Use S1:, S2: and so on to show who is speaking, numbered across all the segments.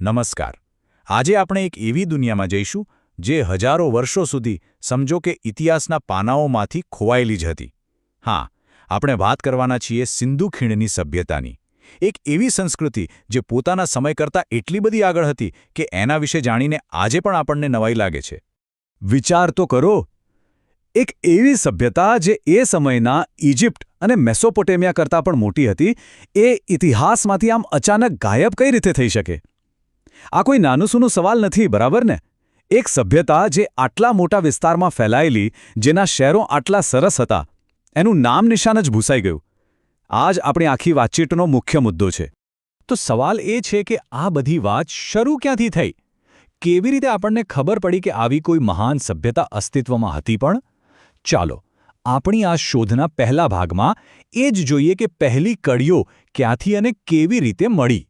S1: નમસ્કાર. આજે આપણે એક એવી દુનિયામાં જઈશું જે હજારો વર્ષો સુધી સમજો કે ઇતિહાસના પાનાઓમાંથી ખોવાયેલી જ હતી. હા, આપણે વાત કરવાના છીએ સિંધુ ખીણની સભ્યતાની. એક એવી સંસ્કૃતિ જે પોતાના સમય કરતાં એટલી બધી આગળ હતી કે એના વિશે જાણીને આજે પણ આપણને નવાઈ લાગે છે.
S2: વિચાર તો કરો, એક એવી સભ્યતા જે એ સમયના ઇજિપ્ત અને મેસોપોટેમિયા કરતાં પણ મોટી હતી, એ ઇતિહાસમાંથી આમ અચાનક ગાયબ કઈ રીતે થઈ શકે? આ કોઈ નાનું-સૂનું સવાલ નથી, બરાબર ને? એક સભ્યતા જે આટલા મોટા વિસ્તારમાં ફેલાયેલી, જેના શહેરો આટલા સરસ હતા, એનું નામ નિશાન જ ભૂસાઈ ગયું. આ જ આપણી આખી વાતચીતનો મુખ્ય મુદ્દો છે. તો સવાલ એ છે કે આ બધી વાત શરૂ ક્યાંથી થઈ? કેવી રીતે આપણને ખબર પડી કે આવી કોઈ મહાન સભ્યતા અસ્તિત્વમાં હતી પણ? ચાલો, આપણી આ શોધના પહેલા ભાગમાં એ જ જોઈએ કે પહેલી કડીઓ ક્યાંથી અને કેવી રીતે મળી.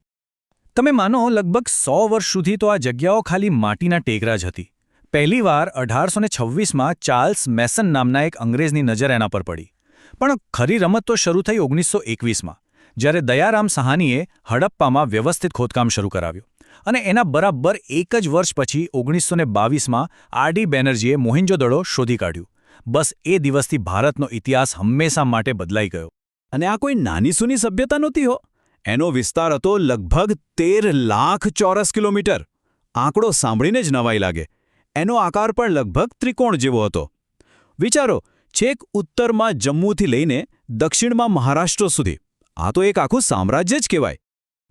S2: તમે માનો લગભગ 100 વર્ષ સુધી તો આ જગ્યાઓ ખાલી માટીના ટેકરા જ હતી. પહેલીવાર 1826માં ચાર્લ્સ મેસન નામના એક અંગ્રેજની નજર એના પર પડી. પણ ખરી રમત તો શરૂ થઈ 1921માં, જ્યારે દયારામ સાહાનીએ હડપ્પામાં વ્યવસ્થિત ખોદકામ શરૂ કરાવ્યું. અને એના બરાબર એક જ વર્ષ પછી 1922માં આર.ડી. બેનર્જીએ મોહેંજો-દડો શોધી કાઢ્યું. બસ એ દિવસથી ભારતનો ઇતિહાસ હંમેશા માટે બદલાઈ ગયો. અને આ કોઈ નાની-સૂની સભ્યતા નહોતી હો. એનો વિસ્તાર હતો લગભગ 13 લાખ ચોરસ કિલોમીટર. આંકડો સાંભળીને જ નવાઈ લાગે. એનો આકાર પણ લગભગ ત્રિકોણ જેવો હતો. વિચારો, છેક ઉત્તરમાં જમ્મુથી લઈને દક્ષિણમાં મહારાષ્ટ્ર સુધી. આ તો એક આખું સામ્રાજ્ય જ કહેવાય.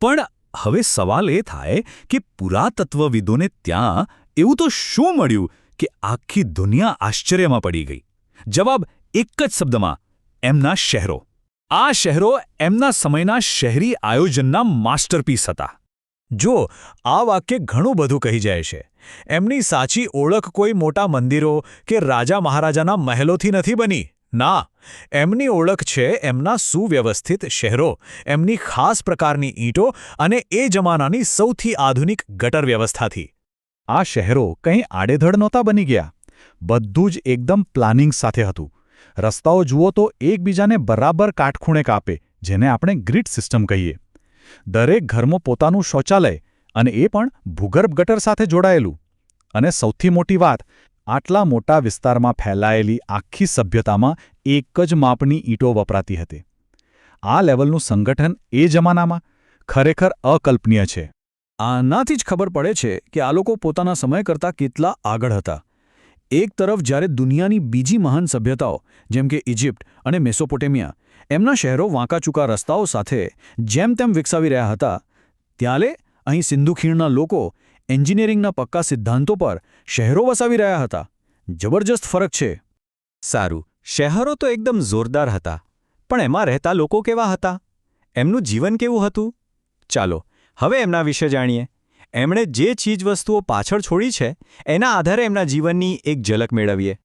S2: પણ હવે સવાલ એ થાય કે પુરાતત્વવિદોને ત્યાં એવું તો શું મળ્યું કે આખી દુનિયા આશ્ચર્યમાં પડી ગઈ? જવાબ એક જ શબ્દમાં: એમના શહેરો. આ શહેરો એમના સમયના શહેરી આયોજનના માસ્ટરપીસ હતા. જો આ વાક્ય ઘણું બધું કહી જાય છે. એમની સાચી ઓળખ કોઈ મોટા મંદિરો કે રાજા મહારાજાના મહેલોથી નથી બની. ના, એમની ઓળખ છે એમના સુવ્યવસ્થિત શહેરો, એમની ખાસ પ્રકારની ઈંટો અને એ જમાનાની સૌથી આધુનિક ગટર વ્યવસ્થાથી. આ શહેરો કંઈ આડેધડ નહોતા બની ગયા. બધું જ એકદમ પ્લાનિંગ સાથે હતું. રસ્તાઓ જુઓ તો એકબીજાને બરાબર કાટખૂણે કાપે, જેને આપણે ગ્રીડ સિસ્ટમ કહીએ. દરેક ઘરમાં પોતાનું શૌચાલય, અને એ પણ ભૂગર્ભ ગટર સાથે જોડાયેલું. અને સૌથી મોટી વાત, આટલા મોટા વિસ્તારમાં ફેલાયેલી આખી સભ્યતામાં એક જ માપની ઈંટો વપરાતી હતી. આ લેવલનું સંગઠન એ જમાનામાં ખરેખર અકલ્પનીય છે. આનાથી જ ખબર પડે છે કે આ લોકો પોતાના સમય કરતાં કેટલા આગળ હતા. એક તરફ જ્યારે દુનિયાની બીજી મહાન સભ્યતાઓ જેમ કે ઇજિપ્ત અને મેસોપોટેમિયા એમના શહેરો વાંકાચૂકા રસ્તાઓ સાથે જેમ તેમ વિકસાવી રહ્યા હતા, ત્યારે અહીં સિંધુ ખીણના લોકો એન્જિનિયરિંગના પક્કા સિદ્ધાંતો પર શહેરો વસાવી રહ્યા હતા. જબરજસ્ત ફરક છે. સારું, શહેરો તો એકદમ જોરદાર હતા, પણ એમાં રહેતા લોકો કેવા હતા? એમનું જીવન કેવું હતું? ચાલો, હવે એમના વિશે જાણીએ. એમણે જે ચીજવસ્તુઓ પાછળ છોડી છે, એના આધારે એમના જીવનની એક ઝલક મેળવીએ.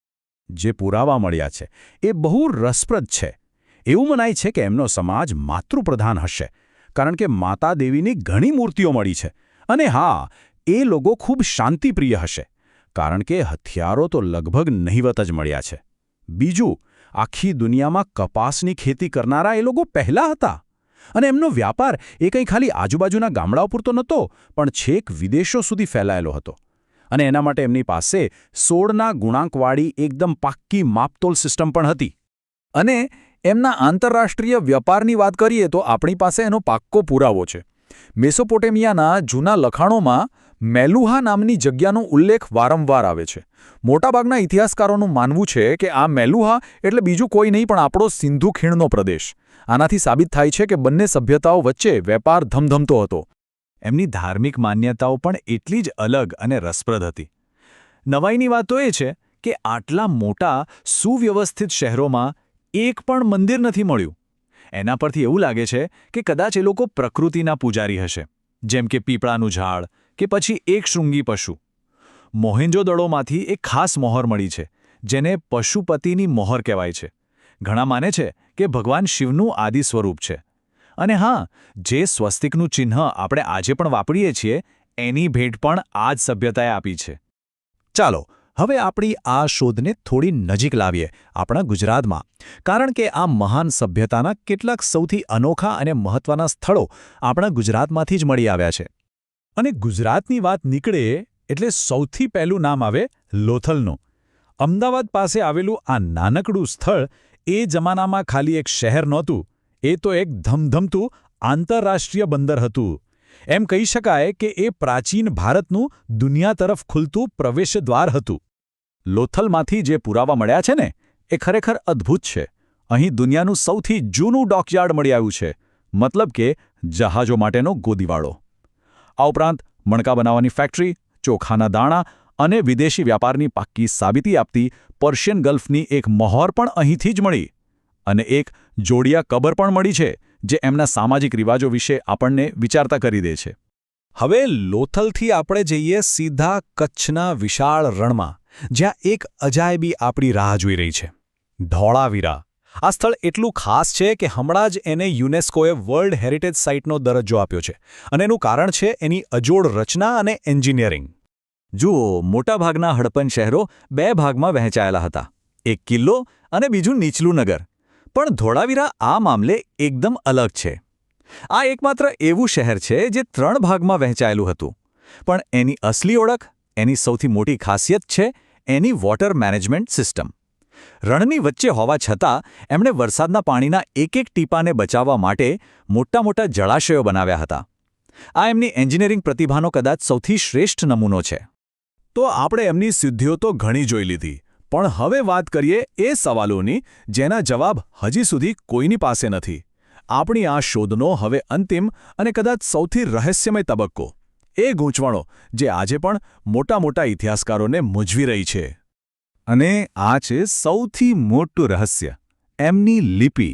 S1: જે પુરાવા મળ્યા છે એ બહુ રસપ્રદ છે. એવું મનાય છે કે એમનો સમાજ માતૃપ્રધાન હશે, કારણ કે માતા દેવીની ઘણી મૂર્તિઓ મળી છે. અને હા, એ લોકો ખૂબ શાંતિપ્રિય હશે, કારણ કે હથિયારો તો લગભગ નહિવત જ મળ્યા છે. બીજું, આખી દુનિયામાં કપાસની ખેતી કરનારા એ લોકો પહેલા હતા. અને એમનો વ્યાપાર એ કંઈ ખાલી આજુબાજુના ગામડાઓ પૂરતો નહોતો, પણ છેક વિદેશો સુધી ફેલાયેલો હતો. અને એના માટે એમની પાસે 16ના ગુણાંકવાળી એકદમ પાક્કી માપતોલ સિસ્ટમ પણ હતી. અને એમના આંતરરાષ્ટ્રીય વ્યાપારની વાત કરીએ તો આપણી પાસે એનો પાક્કો પુરાવો છે. મેસોપોટેમિયાના જૂના લખાણોમાં મેલુહા નામની જગ્યાનો ઉલ્લેખ વારંવાર આવે છે. મોટાભાગના ઇતિહાસકારોનું માનવું છે કે આ મેલુહા એટલે બીજું કોઈ નહીં પણ આપણો સિંધુ ખીણનો પ્રદેશ. આનાથી સાબિત થાય છે કે બંને સભ્યતાઓ વચ્ચે વેપાર ધમધમતો હતો. એમની ધાર્મિક માન્યતાઓ પણ એટલી જ અલગ અને રસપ્રદ હતી. નવાઈની વાત તો એ છે કે આટલા મોટા સુવ્યવસ્થિત શહેરોમાં એક પણ મંદિર નથી મળ્યું. એના પરથી એવું લાગે છે કે કદાચ એ લોકો પ્રકૃતિના પૂજારી હશે, જેમ કે પીપળાનું ઝાડ કે પછી એક શૃંગી પશુ. મોહેંજો-દડોમાંથી એક ખાસ મોહર મળી છે, જેને પશુપતિની મોહર કહેવાય છે. ઘણા માને છે કે ભગવાન શિવનું આદિ સ્વરૂપ છે. અને હા, જે સ્વસ્તિકનું ચિહ્ન આપણે આજે પણ વાપરીએ છીએ, એની ભેટ પણ આ જ સભ્યતાએ આપી છે. ચાલો, હવે આપણી આ શોધને થોડી નજીક લાવીએ, આપણા ગુજરાતમાં. કારણ કે આ મહાન સભ્યતાના કેટલાક સૌથી અનોખા અને મહત્ત્વના સ્થળો આપણા ગુજરાતમાંથી જ મળી આવ્યા છે.
S2: અને ગુજરાતની વાત નીકળે એટલે સૌથી પહેલું નામ આવે લોથલનું. અમદાવાદ પાસે આવેલું આ નાનકડું સ્થળ એ જમાનામાં ખાલી એક શહેર નહોતું, એ તો એક ધમધમતું આંતરરાષ્ટ્રીય બંદર હતું. એમ કહી શકાય કે એ પ્રાચીન ભારતનું દુનિયા તરફ ખુલતું પ્રવેશદ્વાર હતું. લોથલમાંથી જે પુરાવા મળ્યા છે ને એ ખરેખર અદ્ભુત છે. અહીં દુનિયાનું સૌથી જૂનું ડોકયાર્ડ મળી આવ્યું છે, મતલબ કે જહાજો માટેનો ગોદીવાળો. આ ઉપરાંત મણકા બનાવવાની ફેક્ટરી, ચોખાના દાણા અને વિદેશી વ્યાપારની પાક્કી સાબિતી આપતી પર્શિયન ગલ્ફની એક મહોર પણ અહીંથી જ મળી. અને એક જોડિયા કબર પણ મળી છે, જે એમના સામાજિક રિવાજો વિશે આપણને વિચારતા કરી દે છે. હવે લોથલથી આપણે જઈએ સીધા કચ્છના વિશાળ રણમાં, જ્યાં એક અજાયબી આપણી રાહ જોઈ રહી છે: ધોળાવીરા. આ સ્થળ એટલું ખાસ છે કે હમણાં જ એને યુનેસ્કોએ વર્લ્ડ હેરિટેજ સાઇટનો દરજ્જો આપ્યો છે, અને એનું કારણ છે એની અજોડ રચના અને એન્જિનિયરિંગ. જુઓ, મોટાભાગના હડપન શહેરો બે ભાગમાં વહેંચાયેલા હતા, એક કિલ્લો અને બીજું નીચલું નગર. પણ ધોળાવીરા આ મામલે એકદમ અલગ છે. આ એકમાત્ર એવું શહેર છે જે 3 ભાગમાં વહેંચાયેલું હતું. પણ એની અસલી ઓળખ, એની સૌથી મોટી ખાસિયત છે એની વોટર મેનેજમેન્ટ સિસ્ટમ. રણની વચ્ચે હોવા છતાં એમણે વરસાદના પાણીના એક એક ટીપાને બચાવવા માટે મોટા મોટા જળાશયો બનાવ્યા હતા. આ એમની એન્જિનિયરિંગ પ્રતિભાનો કદાચ સૌથી શ્રેષ્ઠ નમૂનો છે. તો આપણે એમની સિદ્ધિઓ તો ઘણી જોઈ લીધી, પણ હવે વાત કરીએ એ સવાલોની જેના જવાબ હજી સુધી કોઈની પાસે નથી. આપણી આ શોધનો હવે અંતિમ અને કદાચ સૌથી રહસ્યમય તબક્કો, એ ગૂંચવણો જે આજે પણ મોટા મોટા ઇતિહાસકારોને મૂંઝવી રહી છે. અને આ છે સૌથી મોટું રહસ્ય: એમની લિપિ.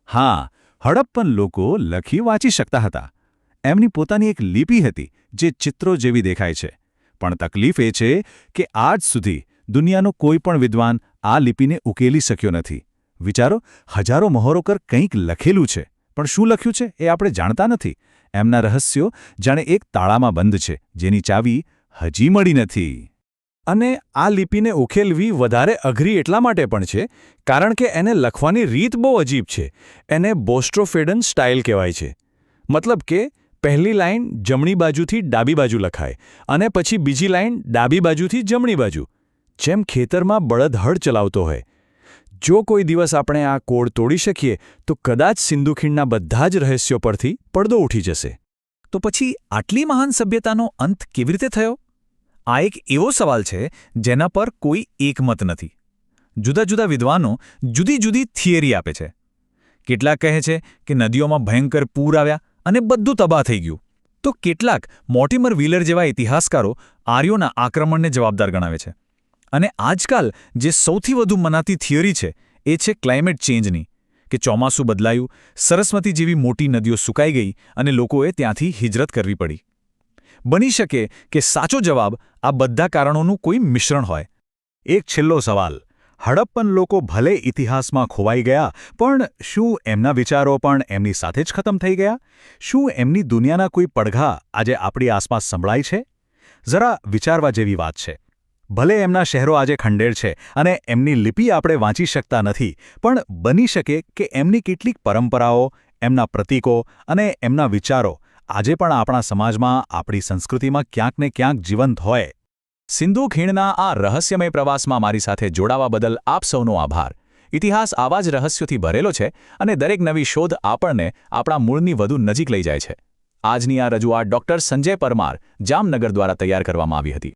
S2: હા, હડપ્પન લોકો લખી વાંચી શકતા હતા. એમની પોતાની એક લિપિ હતી જે ચિત્રો જેવી દેખાય છે. પણ તકલીફ એ છે કે આજ સુધી દુનિયાનો કોઈ પણ વિદ્વાન આ લિપિને ઉકેલી શક્યો નથી. વિચારો, હજારો મહોરો પર કંઈક લખેલું છે, પણ શું લખ્યું છે એ આપણે જાણતા નથી. એમના રહસ્યો જાણે એક તાળામાં બંધ છે, જેની ચાવી હજી મળી નથી. અને આ લિપિને ઉકેલવી વધારે અઘરી એટલા માટે પણ છે કારણ કે એને લખવાની રીત બહુ અજીબ છે. એને બોસ્ટ્રોફેડન સ્ટાઇલ કહેવાય છે. મતલબ કે પહેલી લાઇન જમણી બાજુથી ડાબી બાજુ લખાય, અને પછી બીજી લાઇન ડાબી બાજુથી જમણી બાજુ, જેમ ખેતરમાં બળદ હળ ચલાવતો હોય. જો કોઈ દિવસ આપણે આ કોડ તોડી શકીએ તો કદાચ સિંધુ ખીણના બધા જ રહસ્યો પરથી પડદો ઉઠી જશે. તો પછી આટલી મહાન સભ્યતાનો અંત કેવી રીતે થયો? આ એક એવો સવાલ છે જેના પર કોઈ એકમત નથી. જુદા જુદા વિદ્વાનો જુદી જુદી થિયરી આપે છે. કેટલાક કહે છે કે નદીઓમાં ભયંકર પૂર આવ્યા અને બધું તબાહ થઈ ગયું, તો કેટલાક મોર્ટિમર વ્હીલર જેવા ઇતિહાસકારો આર્યોના આક્રમણને જવાબદાર ગણાવે છે. અને આજકાલ જે સૌથી વધુ મનાતી થિયરી છે એ છે ક્લાઇમેટ ચેન્જની, કે ચોમાસું બદલાયું, સરસ્વતી જેવી મોટી નદીઓ સુકાઈ ગઈ અને લોકોએ ત્યાંથી હિજરત કરવી પડી. બની શકે કે સાચો જવાબ આ બધા કારણોનું કોઈ મિશ્રણ હોય. એક છેલ્લો સવાલ: હડપ્પન લોકો ભલે ઇતિહાસમાં ખોવાઈ ગયા, પણ શું એમના વિચારો પણ એમની સાથે જ ખતમ થઈ ગયા? શું એમની દુનિયાના કોઈ પડઘા આજે આપણી આસપાસ સંભળાય છે? જરા વિચારવા જેવી વાત છે. ભલે એમના શહેરો આજે ખંડેર છે અને એમની લિપિ આપણે વાંચી શકતા નથી, પણ બની શકે કે એમની કેટલીક પરંપરાઓ, એમના પ્રતીકો અને એમના વિચારો આજે પણ આપણા સમાજમાં, આપણી સંસ્કૃતિમાં ક્યાંક ને ક્યાંક જીવંત હોય. સિંધુ ખીણના આ રહસ્યમય પ્રવાસમાં મારી સાથે જોડાવા બદલ આપ સૌનો આભાર. ઇતિહાસ આવા જ રહસ્યોથી ભરેલો છે અને દરેક નવી શોધ આપણને આપણા મૂળની વધુ નજીક લઈ જાય છે. આજની આ રજૂઆત ડૉક્ટર સંજય પરમાર, જામનગર દ્વારા તૈયાર કરવામાં આવી હતી.